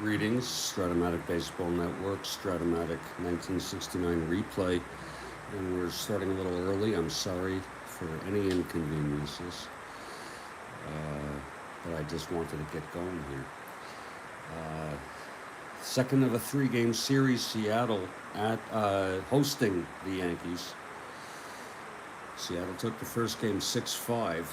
Greetings, Strat-O-Matic Baseball Network, Strat-O-Matic 1969 replay. And we're starting a little early. I'm sorry for any inconveniences, but I just wanted to get going here. Second of a three-game series, Seattle at hosting the Yankees. Seattle took the first game 6-5.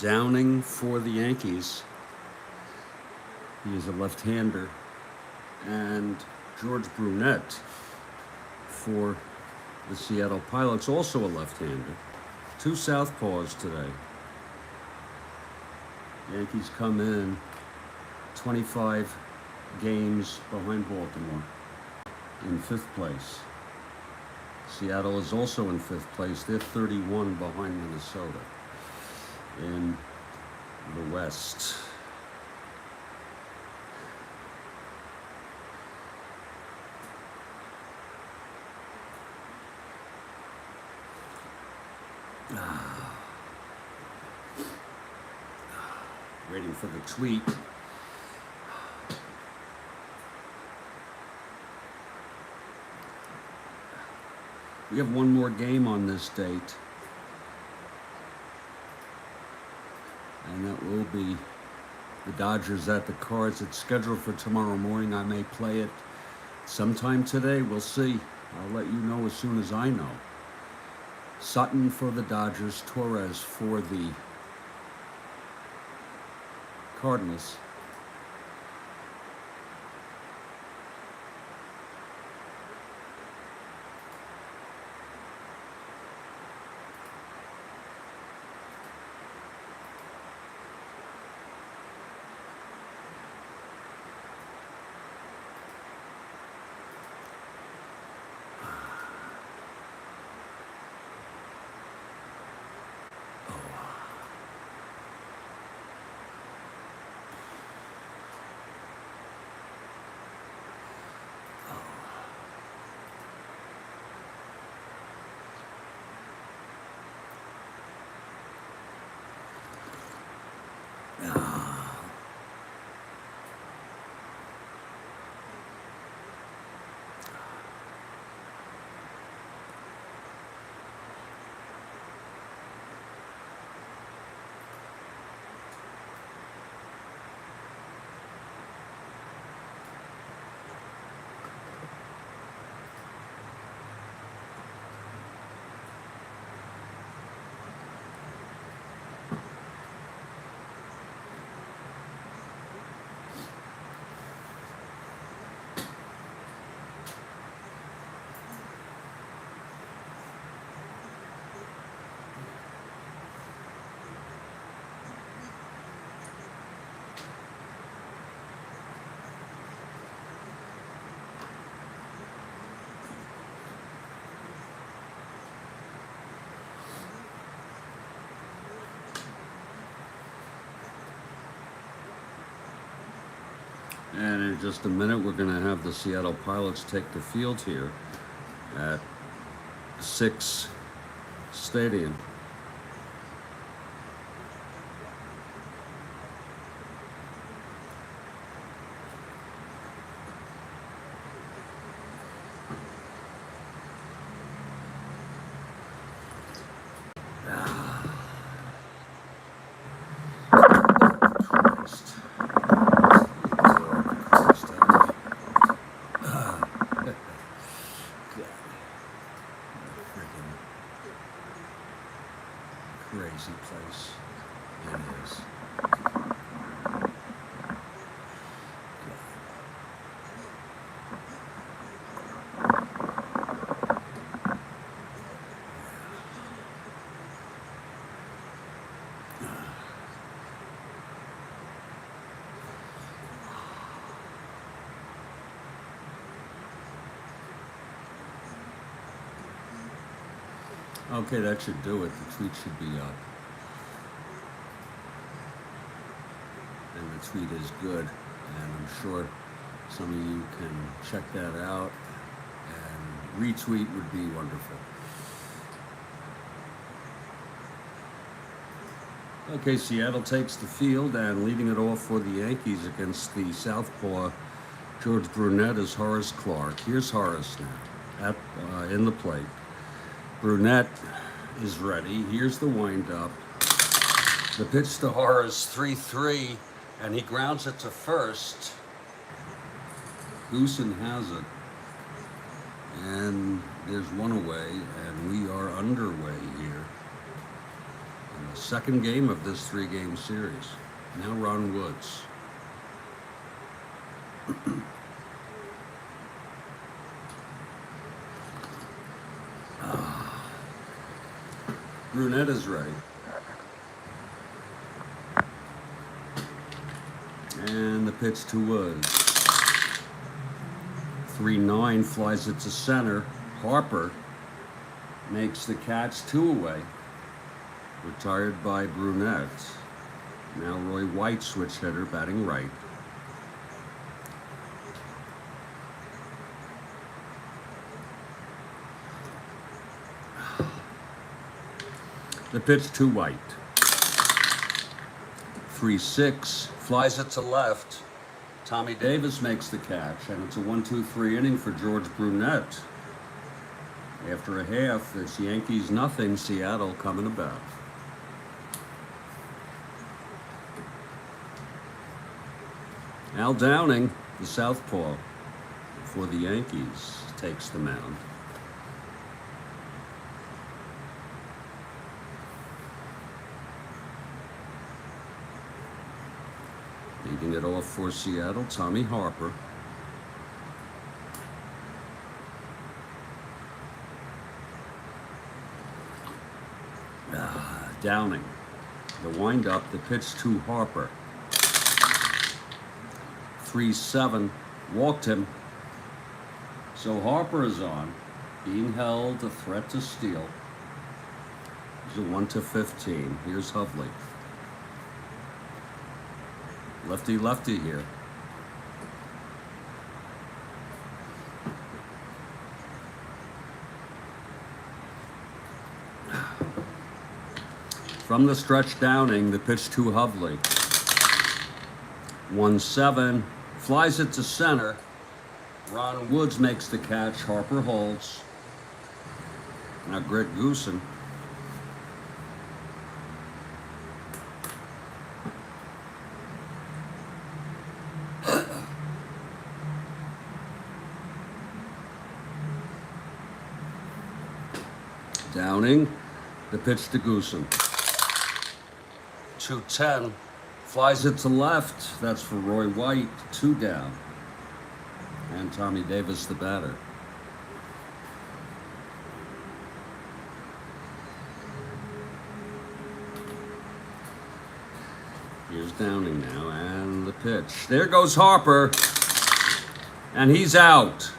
Downing for the Yankees. He is a left-hander. And George Brunet for the Seattle Pilots, also a left-hander. Two southpaws today. Yankees come in 25 games behind Baltimore in fifth place. Seattle is also in fifth place. They're 31 behind Minnesota in the West. Waiting for the tweet. We have one more game on this date. And that will be the Dodgers at the Cards. It's scheduled for tomorrow morning. I may play it sometime today. We'll see. I'll let you know as soon as I know. Sutton for the Dodgers, Torres for the Cardinals. And in just a minute, we're going to have the Seattle Pilots take the field here at 6 Stadium. Crazy place it is. Okay, that should do it. The tweet should be up. And the tweet is good. And I'm sure some of you can check that out. And retweet would be wonderful. Okay, Seattle takes the field, and leading it off for the Yankees against the southpaw George Brunet is Horace Clarke. Here's Horace now in the plate. Brunet is ready. Here's the windup. The pitch to Horace, 3-3, and he grounds it to first. Goosen has it, and there's one away, and we are underway here. The second game of this 3-game series. Now Ron Woods. Brunet is ready. And the pitch to Woods. 3-9, flies it to center. Harper makes the catch, 2 away. Retired by Brunet. Now Roy White, switch hitter, batting right. The pitch to White. 3-6, flies it to left. Tommy Davis makes the catch, and it's a 1-2-3 inning for George Brunet. After a half, it's Yankees nothing, Seattle coming about. Al Downing, the southpaw for the Yankees, takes the mound. Leading it off for Seattle, Tommy Harper. Downing, the windup, the pitch to Harper. 3-7, walked him. So Harper is on, being held, a threat to steal. He's a 1-15. Here's Hovley. Lefty here. From the stretch, Downing, the pitch to Hovley. 1-7, flies it to center. Ron Woods makes the catch. Harper holds. Now Greg Goosen. Downing, the pitch to Goosen. 2-10, flies it to left. That's for Roy White, 2 down. And Tommy Davis, the batter. Here's Downing now, and the pitch. There goes Harper, and he's out.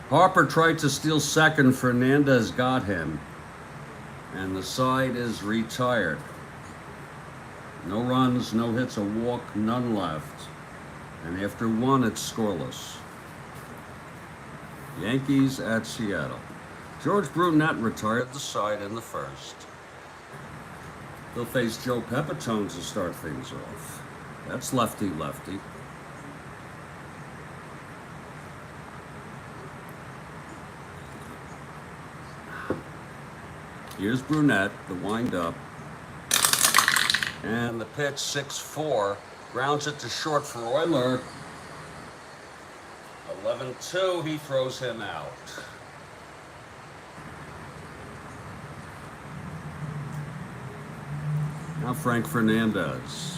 Harper tried to steal second. Fernandez got him, and the side is retired. No runs, no hits, a walk, none left. And after 1, it's scoreless. Yankees at Seattle. George Brunet retired the side in the first. He'll face Joe Pepitone to start things off. That's lefty-lefty. Here's Brunet, the windup. And the pitch, 6-4. Grounds it to short for Euler. 11-2, he throws him out. Now Frank Fernandez.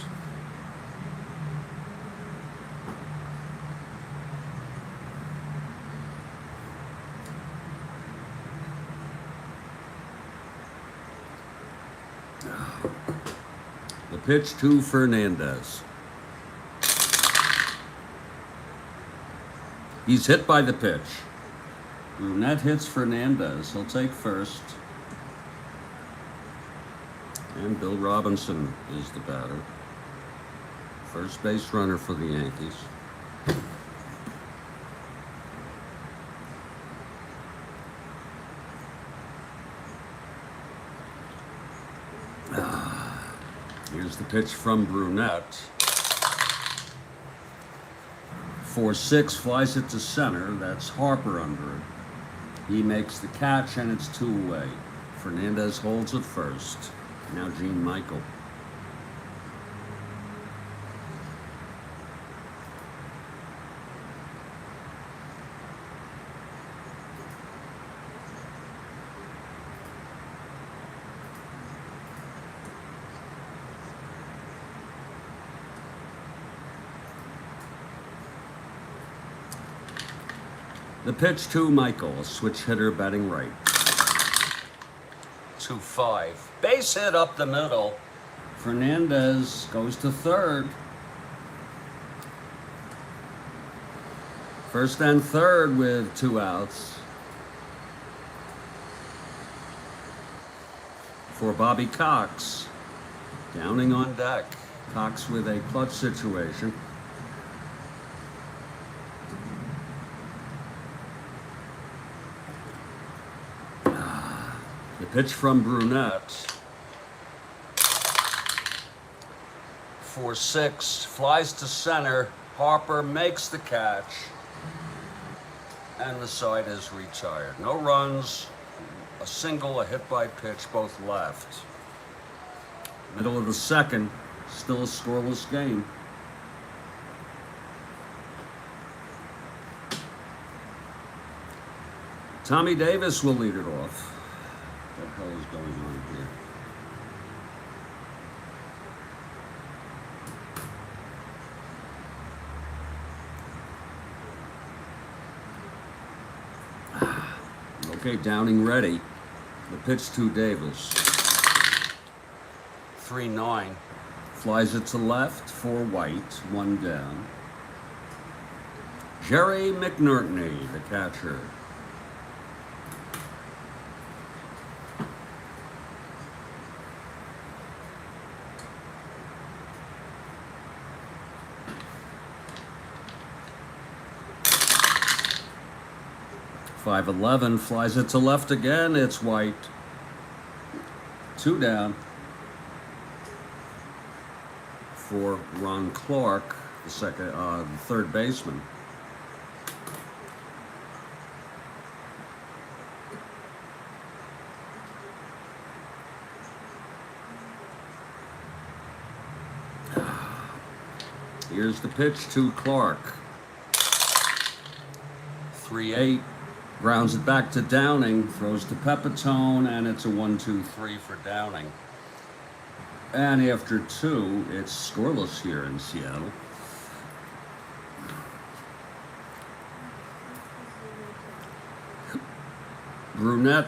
The pitch to Fernandez. He's hit by the pitch. Brunet hits Fernandez. He'll take first. And Bill Robinson is the batter. First base runner for the Yankees. Here's the pitch from Brunet. 4-6, flies it to center. That's Harper under it. He makes the catch, and it's 2 away. Fernandez holds at first. Now Gene Michael. The pitch to Michael, a switch hitter batting right. 2-5. Base hit up the middle. Fernandez goes to third. First and third with 2 outs. For Bobby Cox. Downing on deck. Cox with a clutch situation. The pitch from Brunet. 4-6, flies to center. Harper makes the catch. And the side is retired. No runs, a single, a hit by pitch, both left. Middle of the second, still a scoreless game. Tommy Davis will lead it off. What the hell is going on here? Okay, Downing ready. The pitch to Davis. 3-9. Flies it to left for White. 1 down. Jerry McNerney, the catcher. .511, flies it to left again. It's White. 2 down. For Ron Clark, the third baseman. Here's the pitch to Clark. 3-8. Grounds it back to Downing, throws to Pepitone, and it's a 1-2-3 for Downing. And after 2, it's scoreless here in Seattle. Brunet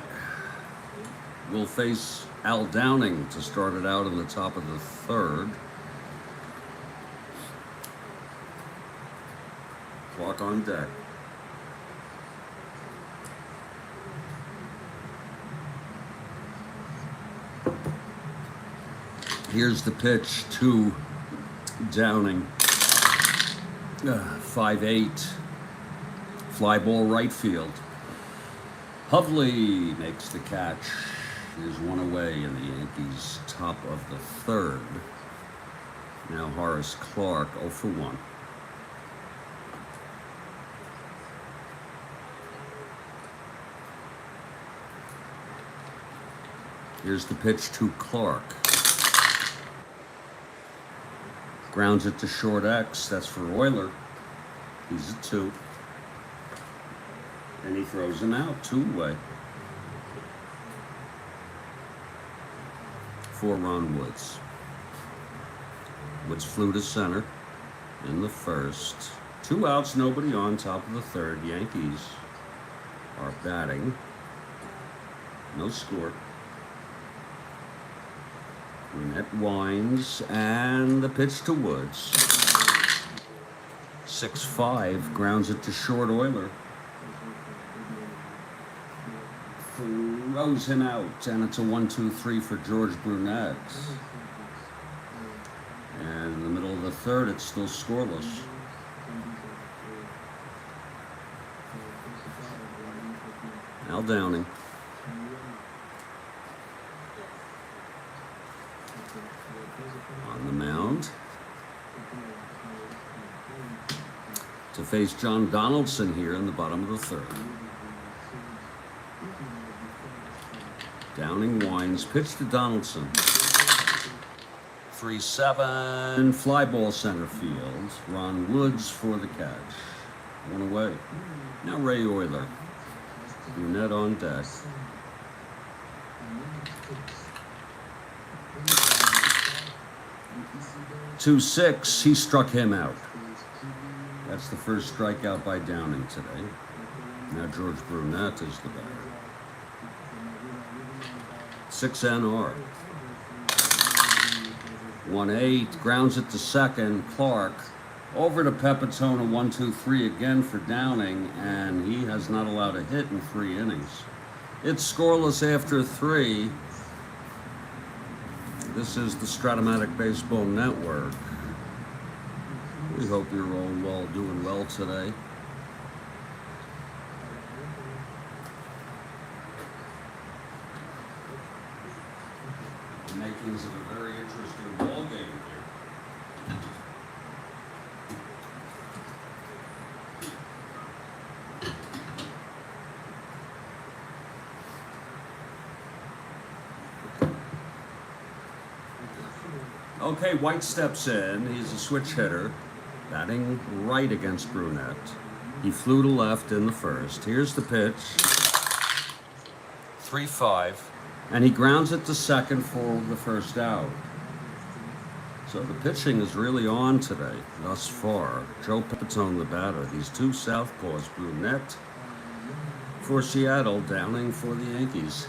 will face Al Downing to start it out in the top of the third. Clock on deck. Here's the pitch to Downing. 5-8. Fly ball right field. Hovley makes the catch. There's 1 away in the Yankees' top of the third. Now Horace Clark 0 for 1. Here's the pitch to Clark. Grounds it to short X. That's for Euler. He's a 2. And he throws him out 2 away. For Ron Woods. Woods flew to center in the first. 2 outs, nobody on, top of the third. Yankees are batting. No score. Brunet winds, and the pitch to Woods. 6-5, grounds it to short Euler. throws him out, and it's a 1-2-3 for George Brunet. And in the middle of the third, it's still scoreless. Now Downing. On the mound. To face John Donaldson here in the bottom of the third. Downing winds, pitch to Donaldson. 3-7, fly ball center field. Ron Woods for the catch. One away. Now Ray Euler. Brunet on deck. 2-6, he struck him out. That's the first strikeout by Downing today. Now George Brunet is the batter. 6 NR. 1-8, grounds it to second. Clark over to Pepitone, a 1-2-3 again for Downing, and he has not allowed a hit in 3 innings. It's scoreless after 3. This is the Strat-O-Matic Baseball Network. We hope you're all doing well today. The makings of a very interesting ball game here. Okay, White steps in. He's a switch hitter, batting right against Brunet. He flew to left in the first. Here's the pitch. 3-5. And he grounds it to second for the first out. So the pitching is really on today, thus far. Joe Pepitone, the batter. These two southpaws, Brunet for Seattle, Downing for the Yankees.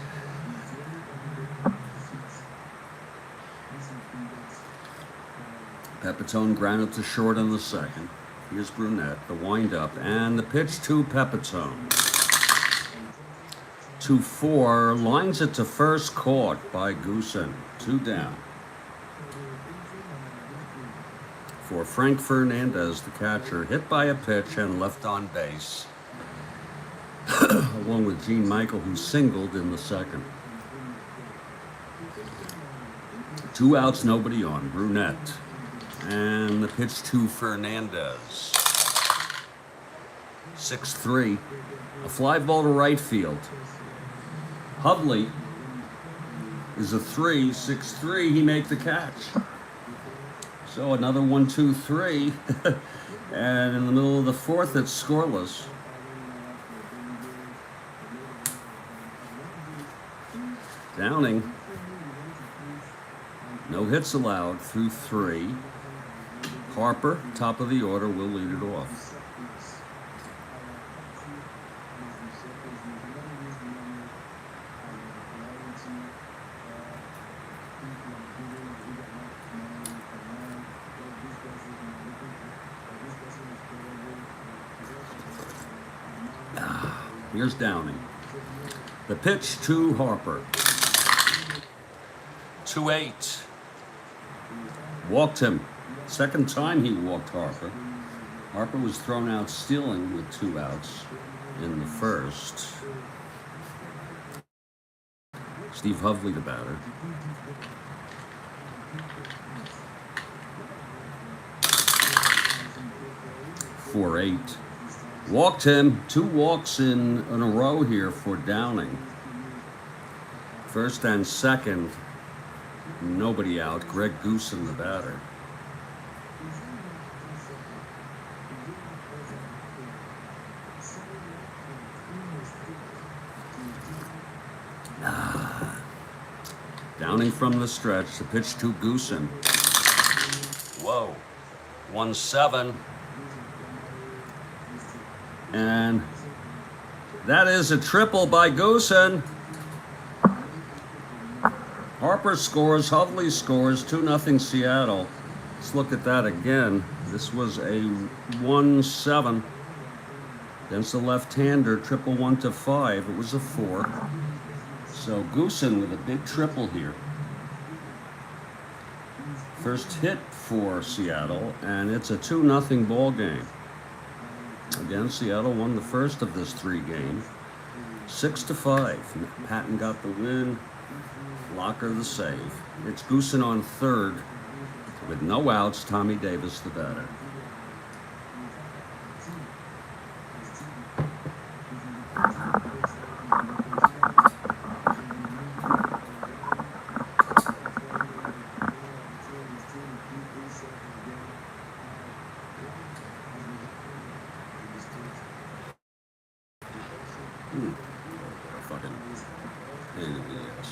Pepitone grounded to short in the second. Here's Brunet, the windup, and the pitch to Pepitone. 2-4, lines it to first, caught by Goosen. 2 down. For Frank Fernandez, the catcher, hit by a pitch and left on base, along with Gene Michael, who singled in the second. 2 outs, nobody on. Brunet. And the pitch to Fernandez. 6-3. A fly ball to right field. Hovley is a 3. 6-3. He makes the catch. So another 1-2-3. And in the middle of the fourth, it's scoreless. Downing. No hits allowed through 3. Harper, top of the order, will lead it off. Here's Downing. The pitch to Harper. 2-8. Walked him. Second time he walked Harper. Harper was thrown out stealing with 2 outs in the first. Steve Hovley, the batter. For 8. Walked him. 2 walks in a row here for Downing. First and second, nobody out. Greg Goosen, the batter. Downing from the stretch, the pitch to Goosen. Whoa. 1-7. And that is a triple by Goosen. Harper scores, Hovley scores, 2-0 Seattle. Let's look at that again. This was a 1-7 against the left-hander, triple 1-5. It was a 4. So Goosen with a big triple here. First hit for Seattle, and it's a 2-0 ball game. Again, Seattle won the first of this 3-game, 6-5. Patton got the win. Locker the save. It's Goosen on third with no outs. Tommy Davis the batter. What a fucking pain in the ass.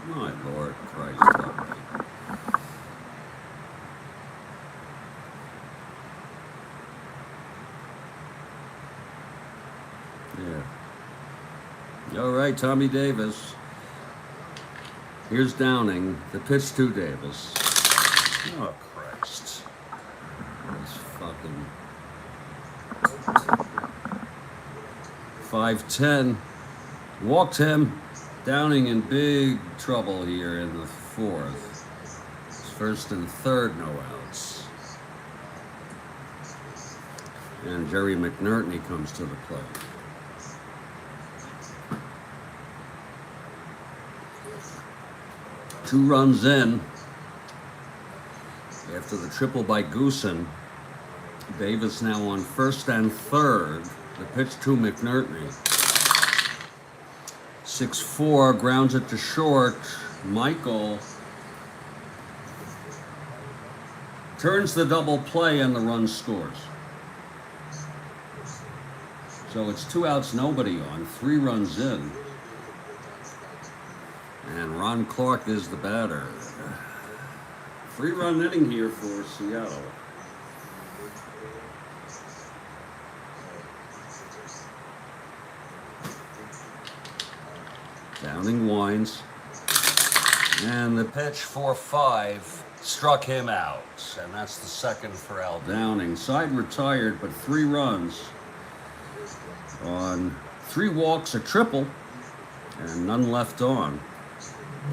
My Lord Christ, help me. Yeah. All right, Tommy Davis. Here's Downing. The pitch to Davis. Oh, Christ. This fucking 5-10. Walked him. Downing in big trouble here in the fourth. First and third, no outs. And Jerry McNerney comes to the plate. Two runs in after the triple by Goosen. Davis now on first and third. The pitch to McNerney. 6-4, grounds it to short. Michael turns the double play and the run scores. So it's 2 outs, nobody on, 3 runs in. And Ron Clark is the batter. 3-run inning here for Seattle. Downing winds. And the pitch for 5 struck him out. And that's the second for Al Downing. Side retired, but 3 runs on 3 walks, a triple, and none left on.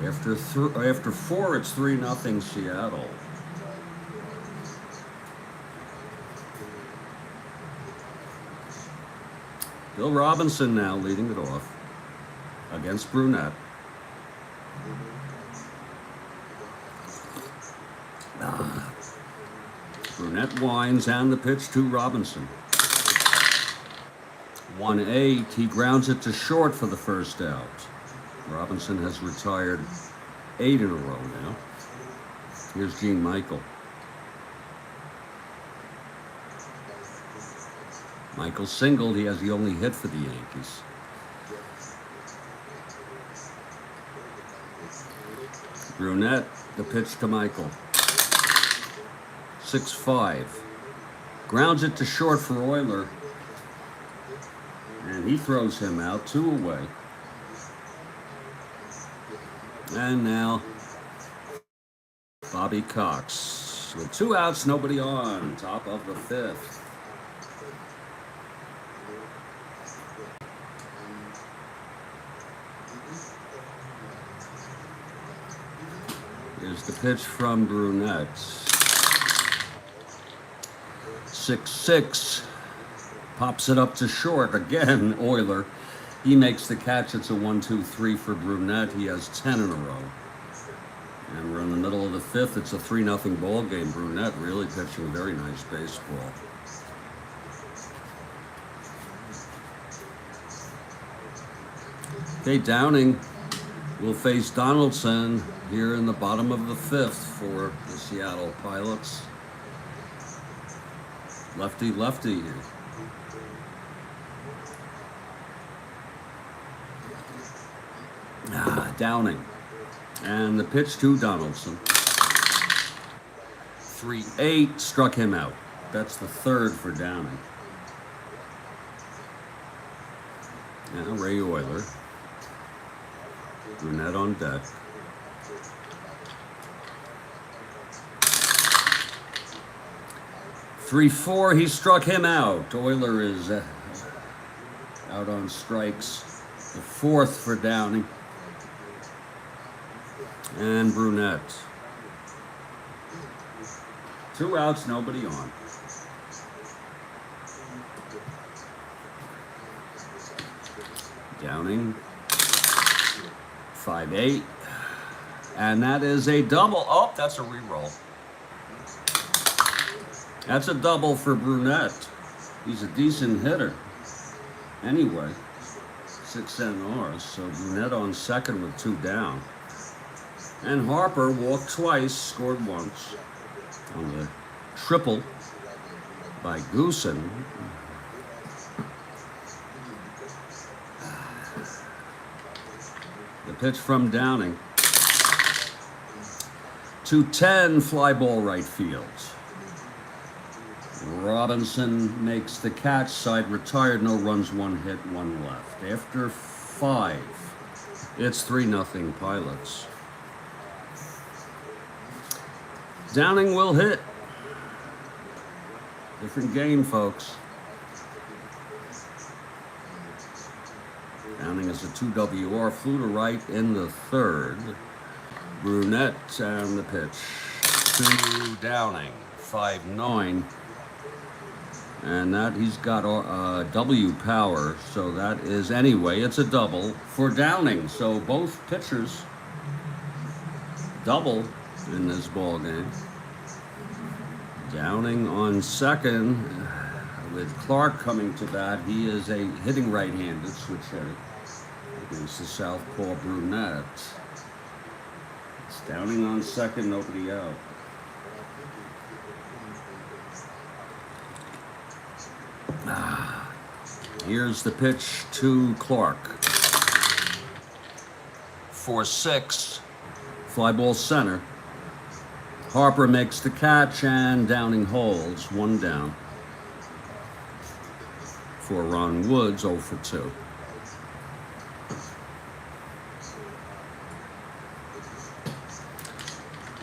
After 4, it's 3-0 Seattle. Bill Robinson now leading it off against Brunet. Brunet winds and the pitch to Robinson. 1-8, he grounds it to short for the first out. Robinson has retired 8 in a row now. Here's Gene Michael. Michael singled, he has the only hit for the Yankees. Brunet, the pitch to Michael. 6-5. Grounds it to short for Euler. And he throws him out, 2 away. And now, Bobby Cox. With 2 outs, nobody on, top of the 5th. Here's the pitch from Brunet. 6-6. Pops it up to short. Again, Euler. He makes the catch. It's a 1-2-3 for Brunet. He has 10 in a row. And we're in the middle of the 5th. It's a 3-0 ball game. Brunet really pitching very nice baseball. Okay, Downing will face Donaldson here in the bottom of the 5th for the Seattle Pilots. Lefty here. Downing. And the pitch to Donaldson. 3-8, struck him out. That's the 3rd for Downing. Now Ray Euler. Brunet on deck. Three, four, he struck him out. Euler is out on strikes. The fourth for Downing. And Brunet. 2 outs, nobody on. Downing. 5-8. And that is a double. Oh, that's a reroll. That's a double for Brunet. He's a decent hitter. Anyway, 6 NRs. So Brunet on second with 2 down. And Harper walked twice, scored once on the triple by Goosen. The pitch from Downing. 2-10, fly ball right field. Robinson makes the catch, side retired, no runs, 1 hit, 1 left. After 5, it's 3-0 Pilots. Downing will hit. Different game, folks. Downing is a 2 WR, flew to right in the 3rd. Brunet and the pitch to Downing, 5-9. And that he's got W power, so that is, anyway, it's a double for Downing. So both pitchers double in this ball game. Downing on second with Clark coming to bat. He is a hitting right-handed switch hitter against the southpaw Brunet. It's Downing on second, nobody out. Here's the pitch to Clark. 4-6, fly ball center. Harper makes the catch and Downing holds, 1 down. For Ron Woods, 0 for 2.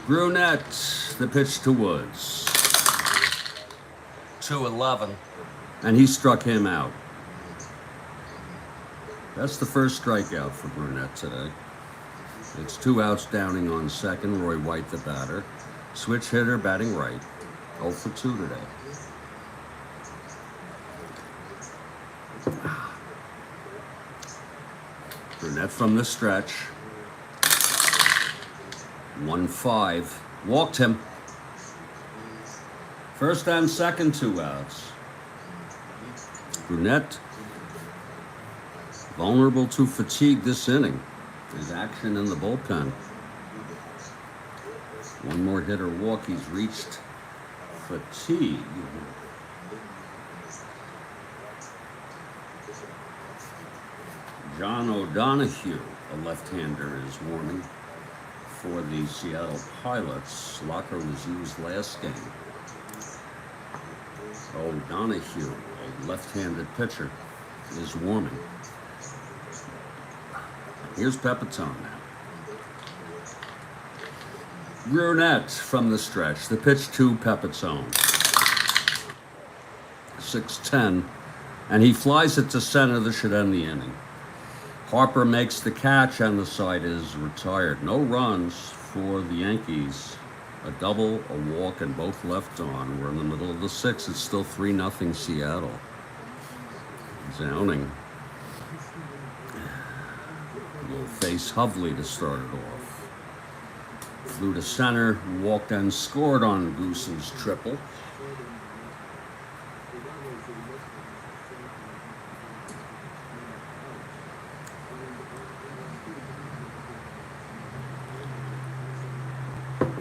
Brunet, the pitch to Woods. 2-11, and he struck him out. That's the first strikeout for Brunet today. It's 2 outs, Downing on second, Roy White the batter. Switch hitter batting right, 0 for 2 today. Brunet from the stretch. 1-5, walked him. First and second, 2 outs. Brunet vulnerable to fatigue this inning. His action in the bullpen. 1 more hit or walk, he's reached fatigue. John O'Donohue, a left-hander, is warming for the Seattle Pilots. Locker was used last game. O'Donohue, a left-handed pitcher, is warming. Here's Pepitone now. Brunet from the stretch. The pitch to Pepitone. 6-10, and he flies it to center. This should end the inning. Harper makes the catch, and the side is retired. No runs for the Yankees. A double, a walk, and both left on. We're in the middle of the 6th. It's still 3-0 Seattle. Downing will face Hovley to start it off. Flew to center, walked and scored on Goosen's triple.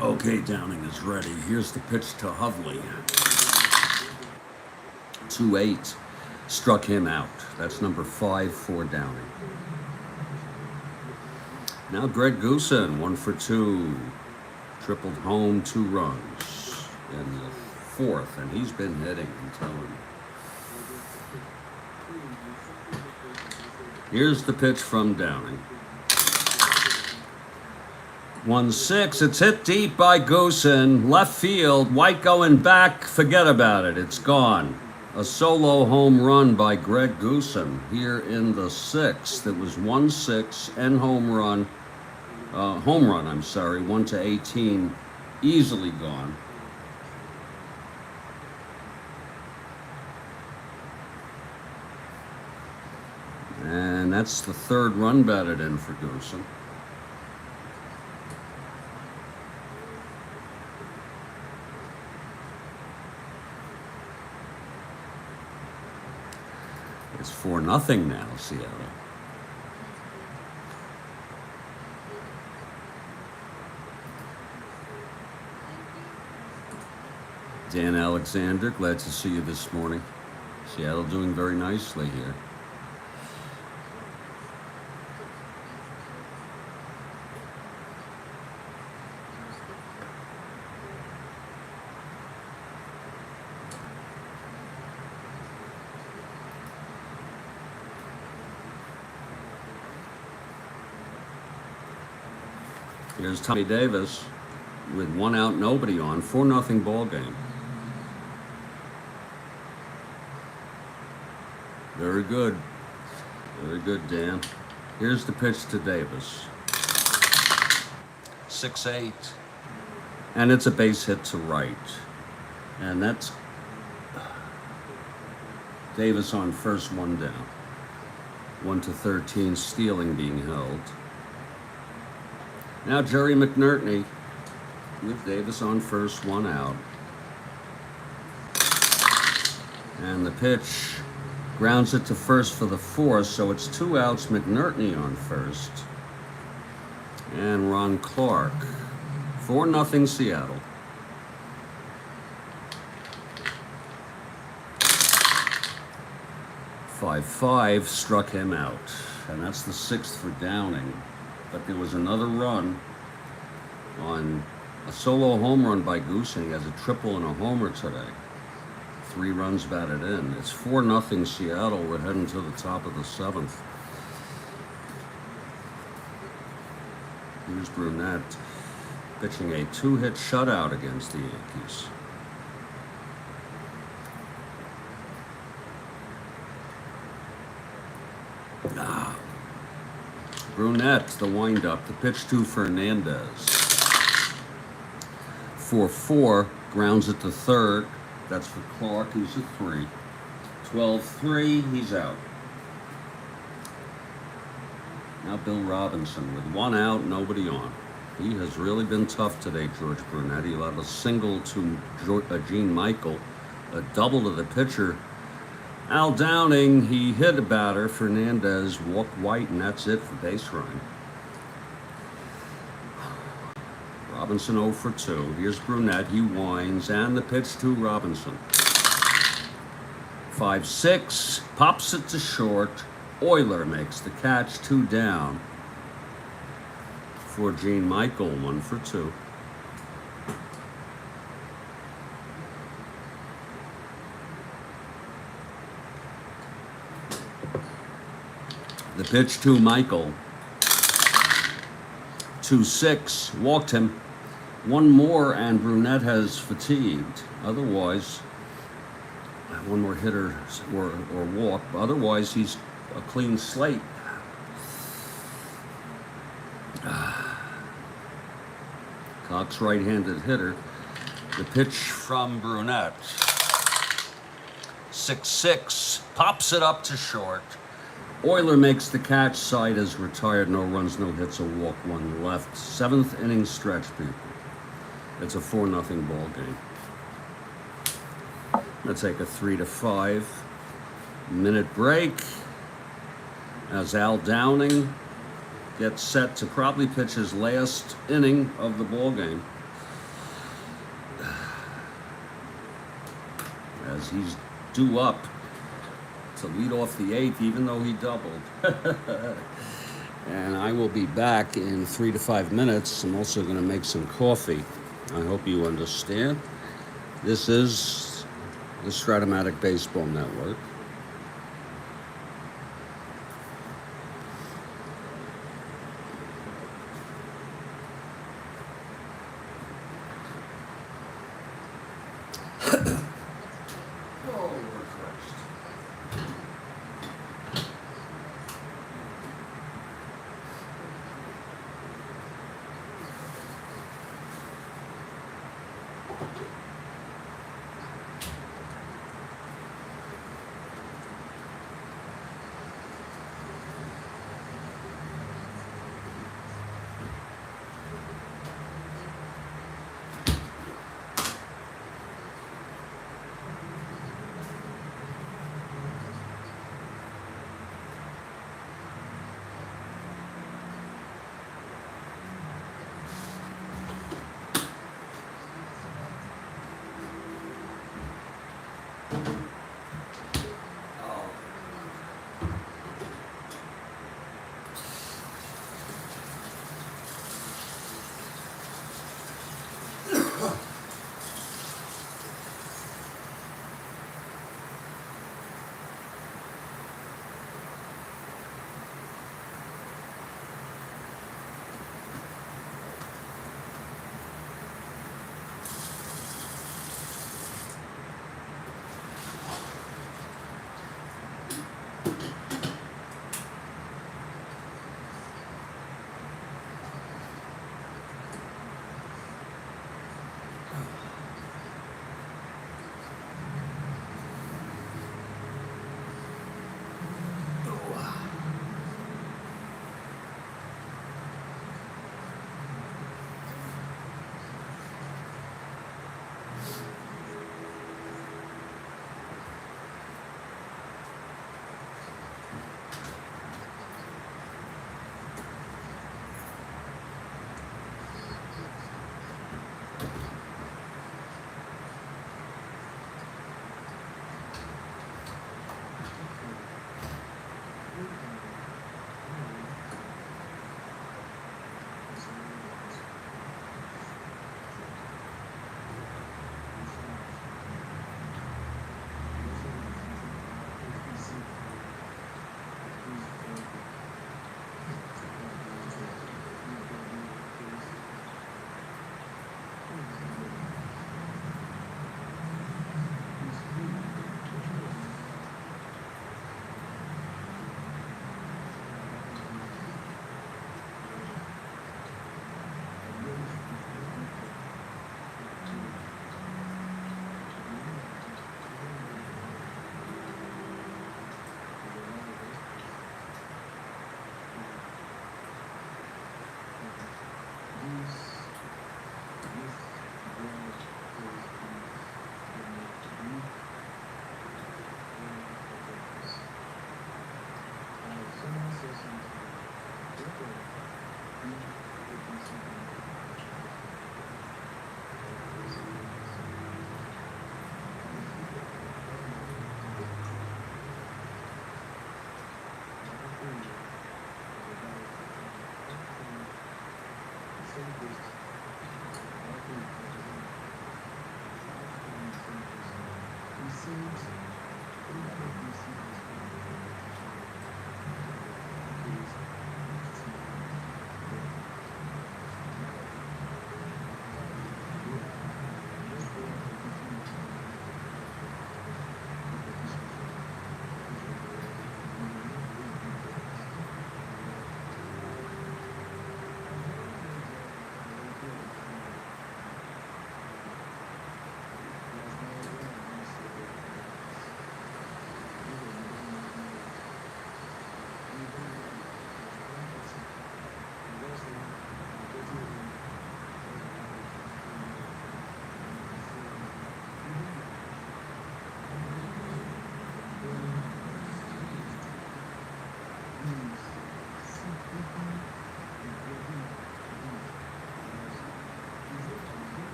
Okay, Downing is ready. Here's the pitch to Hovley. 2-8. Struck him out. That's number 5 for Downing. Now Greg Goosen, 1 for 2. Tripled home, 2 runs in the 4th, and he's been hitting, I'm telling you. Here's the pitch from Downing. 1-6. It's hit deep by Goosen. Left field. White going back. Forget about it. It's gone. A solo home run by Greg Goosen here in the 6th. It was 1-6 and home run. I'm sorry. 1-18. Easily gone. And that's the 3rd run batted in for Goosen. It's 4-0 now, Seattle. Dan Alexander, glad to see you this morning. Seattle doing very nicely here. Here's Tommy Davis with 1 out, nobody on. 4-0 ball game. Very good. Very good, Dan. Here's the pitch to Davis. 6-8. And it's a base hit to right. And that's Davis on first, 1 down. 1-13, stealing being held. Now Jerry McNertney with Davis on first, 1 out. And the pitch grounds it to first for the 4th, so it's 2 outs, McNertney on first. And Ron Clark. 4-0 Seattle. "5-5" struck him out. And that's the 6th for Downing. But there was another run on a solo home run by Goosen. He has a triple and a homer today. 3 runs batted in. It's 4-0 Seattle. We're heading to the top of the 7th. Here's Brunet pitching a 2-hit shutout against the Yankees. Brunet, the windup, the pitch to Fernandez. 4-4, grounds it to third. That's for Clark, who's a 3. 12-3, he's out. Now Bill Robinson with 1 out, nobody on. He has really been tough today, George Brunet. He allowed a single to Gene Michael, a double to the pitcher, Al Downing. He hit a batter. Fernandez walked White, and that's it for base run. Robinson 0 for 2. Here's Brunet. He winds, and the pitch to Robinson. 5-6. Pops it to short. Euler makes the catch. 2 down for Gene Michael. 1 for 2. The pitch to Michael. 2-6. Walked him. 1 more, and Brunet has fatigued. Otherwise, 1 more hitter or walk. Otherwise, he's a clean slate. Cox, right-handed hitter. The pitch from Brunet. 6-6. Pops it up to short. Euler makes the catch. Side is retired. No runs, no hits, a walk, 1 left. 7th inning stretch, people. It's a 4-0 ball game. Let's take a 3-5 minute break as Al Downing gets set to probably pitch his last inning of the ball game, as he's due up to lead off the 8th, even though he doubled. And I will be back in 3 to 5 minutes. I'm also going to make some coffee. I hope you understand. This is the Strat-O-Matic Baseball Network.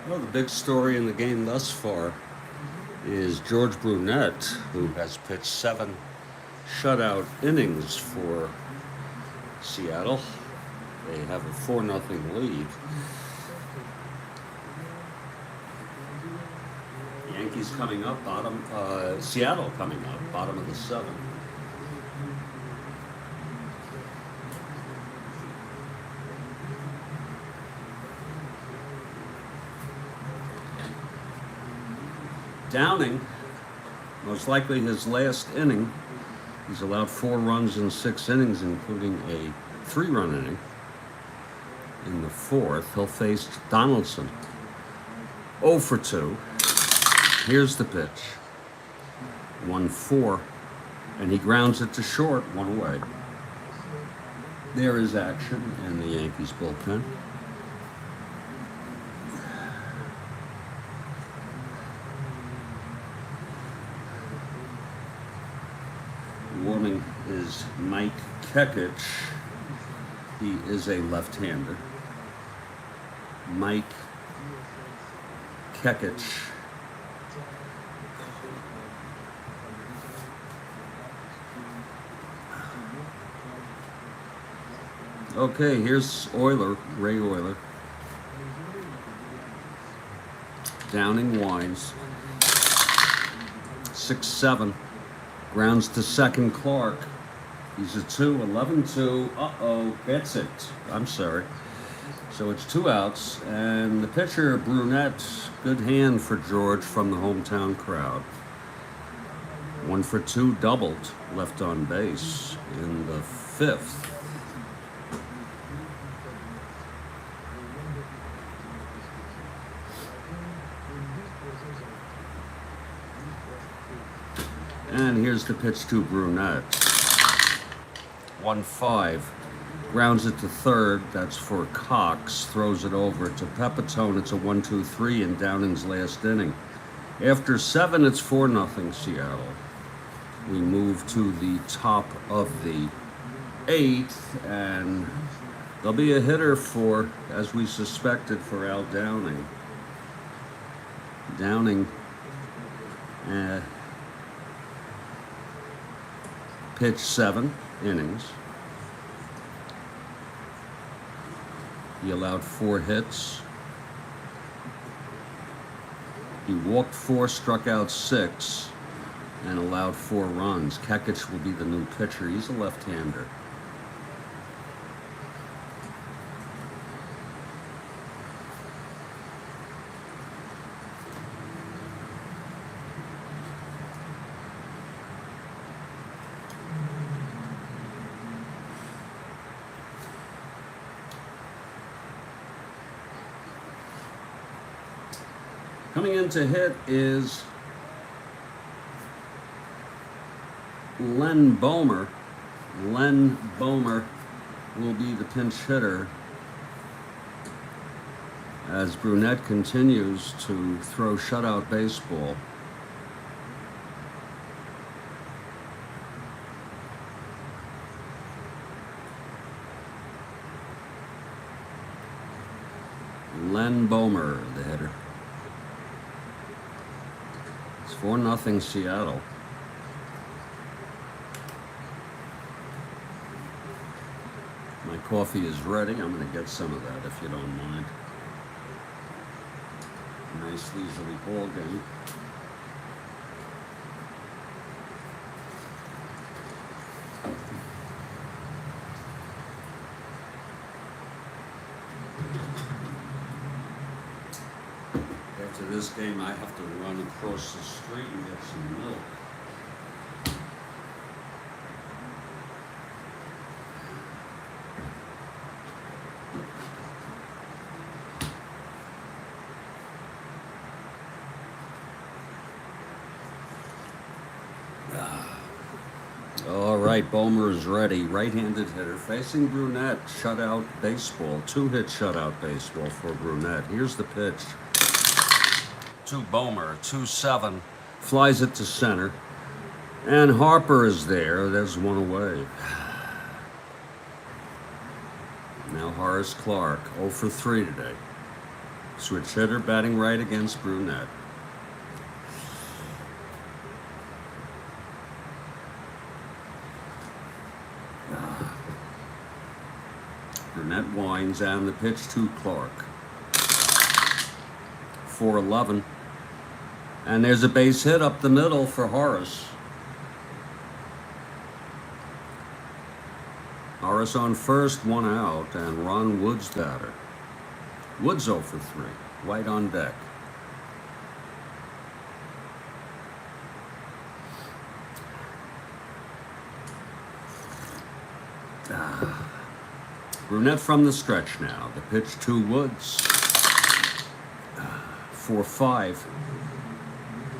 Well, the big story in the game thus far is George Brunet, who has pitched 7 shutout innings for Seattle. They have a 4-0 lead. Yankees coming up, Seattle coming up, bottom of the 7th. Downing, most likely his last inning. He's allowed 4 runs in 6 innings, including a 3-run inning. In the 4th, he'll face Donaldson. 0 for 2. Here's the pitch. 1-4. And he grounds it to short, 1 away. There is action in the Yankees bullpen. Warming is Mike Kekich. He is a left-hander. Mike Kekich. Okay, here's Euler, Ray Euler. Downing winds. 6-7. Grounds to second, Clark. He's a 2, 11-2. Uh-oh, gets it. I'm sorry. So it's 2 outs, and the pitcher, Brunet, good hand for George from the hometown crowd. 1 for 2, doubled, left on base in the 5th. And here's the pitch to Brunet. 1-5. Grounds it to third. That's for Cox. Throws it over to Pepitone. It's a 1-2-3 in Downing's last inning. After 7, it's 4-0 Seattle. We move to the top of the 8th, and there'll be a hitter for, as we suspected, for Al Downing. Downing pitched 7 innings. He allowed 4 hits. He walked 4, struck out 6, and allowed 4 runs. Kekich will be the new pitcher. He's a left-hander. Coming in to hit is Len Bomer. Len Bomer will be the pinch hitter as Brunet continues to throw shutout baseball. Len Bomer, the hitter. 4-0 Seattle. My coffee is ready. I'm going to get some of that if you don't mind. Nice leisurely ball game. After this game, I have to run across the street and get some milk. All right, Bomer is ready. Right-handed hitter facing Brunet. Shutout baseball. 2-hit shutout baseball for Brunet. Here's the pitch to Bomer. 2-7. Flies it to center. And Harper is there. There's 1 away. Now Horace Clark. 0 for 3 today. Switch hitter batting right against Brunet. Brunet winds, and the pitch to Clark. 4-11. And there's a base hit up the middle for Horace. Horace on first, 1 out, and Ron Wood's batter. Woods 0 for 3. White on deck. Brunet from the stretch now. The pitch to Woods. 4-5.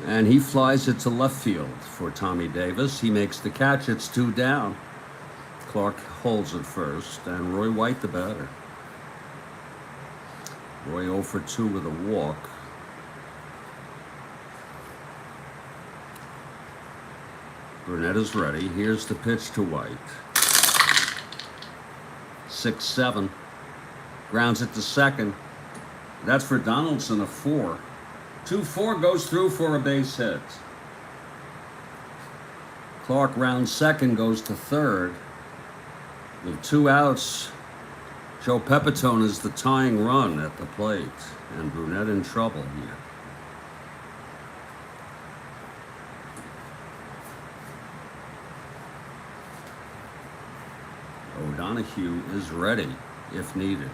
And he flies it to left field for Tommy Davis. He makes the catch. It's 2 down. Clark holds it first, and Roy White the batter. Roy 0 for 2 with a walk. Brunet is ready. Here's the pitch to White. 6-7. Grounds it to second. That's for Donaldson, a 4. 2-4 goes through for a base hit. Clark rounds second, goes to third. With 2 outs, Joe Pepitone is the tying run at the plate, and Brunet in trouble here. O'Donohue is ready if needed.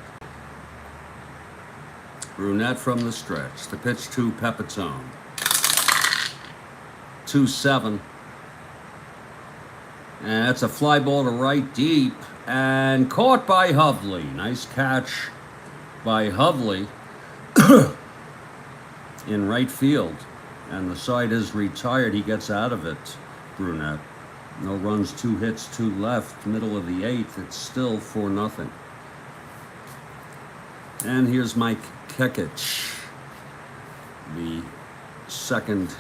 Brunet from the stretch. The pitch to Pepitone. 2-7. And that's a fly ball to right deep and caught by Hovley. Nice catch by Hovley in right field. And the side is retired. He gets out of it, Brunet. No runs, 2 hits, 2 left. Middle of the 8th. It's still 4-0. And here's Mike Kekich, the second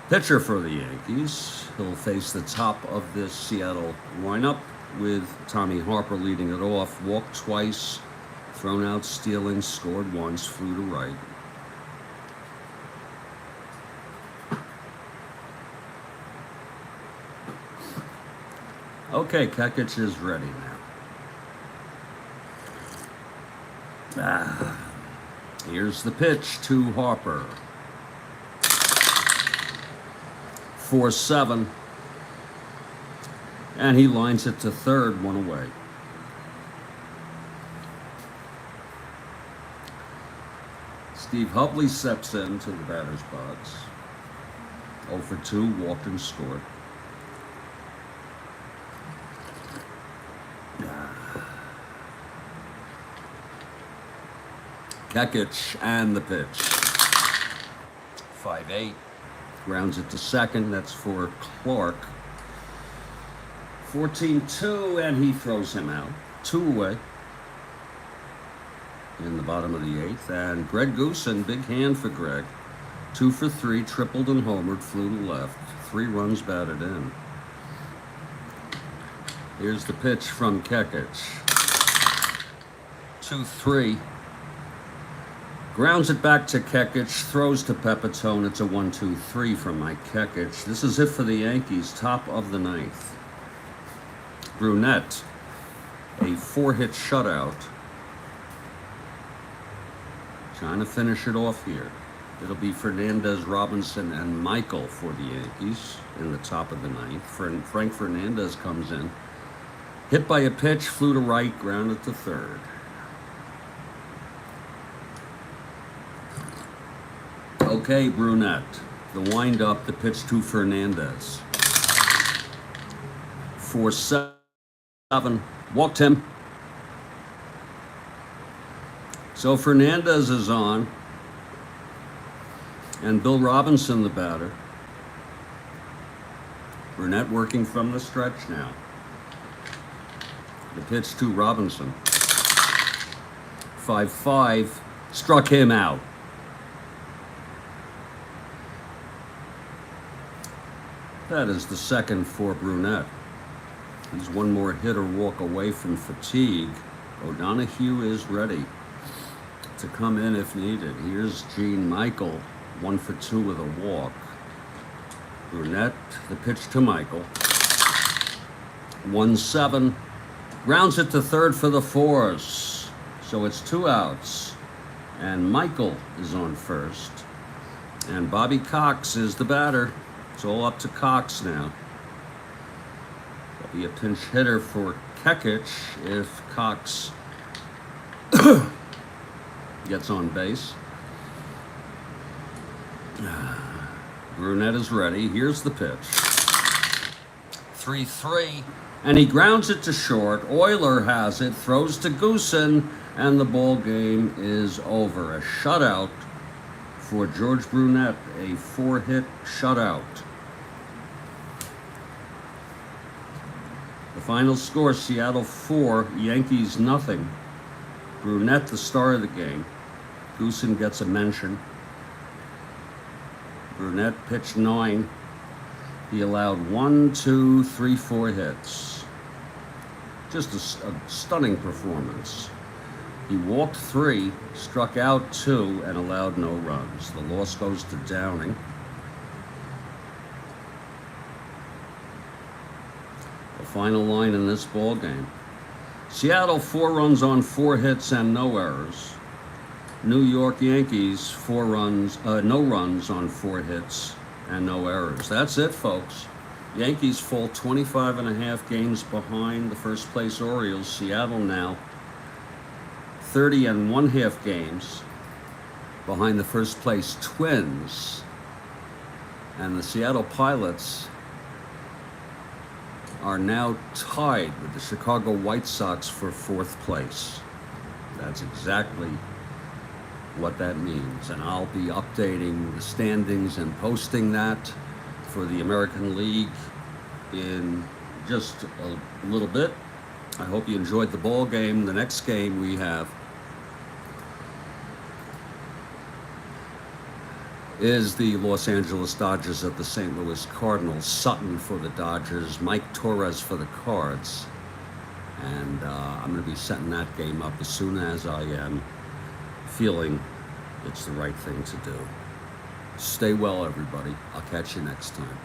pitcher for the Yankees. He'll face the top of this Seattle lineup with Tommy Harper leading it off. Walked twice, thrown out stealing, scored once, flew to right. Okay, Kekich is ready now. Here's the pitch to Harper. 4-7. And he lines it to third, 1 away. Steve Hovley steps into the batter's box. 0 for 2, walked and scored. Kekich and the pitch. 5-8. Grounds it to second. That's for Clark. 14-2, and he throws him out. 2 away in the bottom of the 8th. And Greg Goosen, big hand for Greg. 2 for 3, tripled and homered, flew to left. 3 runs batted in. Here's the pitch from Kekich. 2-3. Grounds it back to Kekich, throws to Pepitone. It's a 1-2-3 from Mike Kekich. This is it for the Yankees, top of the 9th. Brunet, a 4-hit shutout. Trying to finish it off here. It'll be Fernandez, Robinson, and Michael for the Yankees in the top of the 9th. Frank Fernandez comes in. Hit by a pitch, flew to right, grounded to third. Okay, Brunet. The wind-up, the pitch to Fernandez. 4-7. Walked him. So Fernandez is on. And Bill Robinson, the batter. Brunet working from the stretch now. The pitch to Robinson. 5-5. Struck him out. That is the second for Brunet. He's 1 more hit or walk away from fatigue. O'Donohue is ready to come in if needed. Here's Gene Michael, 1 for 2 with a walk. Brunet, the pitch to Michael. 1-7. Grounds it to third for the Fours. So it's 2 outs. And Michael is on first. And Bobby Cox is the batter. It's all up to Cox now. There'll be a pinch hitter for Kekich if Cox gets on base. Brunet is ready. Here's the pitch. 3-3. And he grounds it to short. Euler has it, throws to Goosen, and the ball game is over. A shutout for George Brunet, a 4-hit shutout. The final score, Seattle 4, Yankees nothing. Brunet, the star of the game. Goosen gets a mention. Brunet pitched 9. He allowed 1, 2, 3, 4 hits. Just a stunning performance. He walked 3, struck out 2, and allowed no runs. The loss goes to Downing. The final line in this ball game. Seattle 4 runs on 4 hits and no errors. New York Yankees 4 runs, no runs on 4 hits and no errors. That's it, folks. Yankees fall 25.5 games behind the first place Orioles. Seattle now 30.5 games behind the first place Twins. And the Seattle Pilots are now tied with the Chicago White Sox for 4th place. That's exactly what that means. And I'll be updating the standings and posting that for the American League in just a little bit. I hope you enjoyed the ball game. The next game we have is the Los Angeles Dodgers at the St. Louis Cardinals. Sutton for the Dodgers, Mike Torres for the Cards. And I'm going to be setting that game up as soon as I am feeling it's the right thing to do. Stay well, everybody. I'll catch you next time.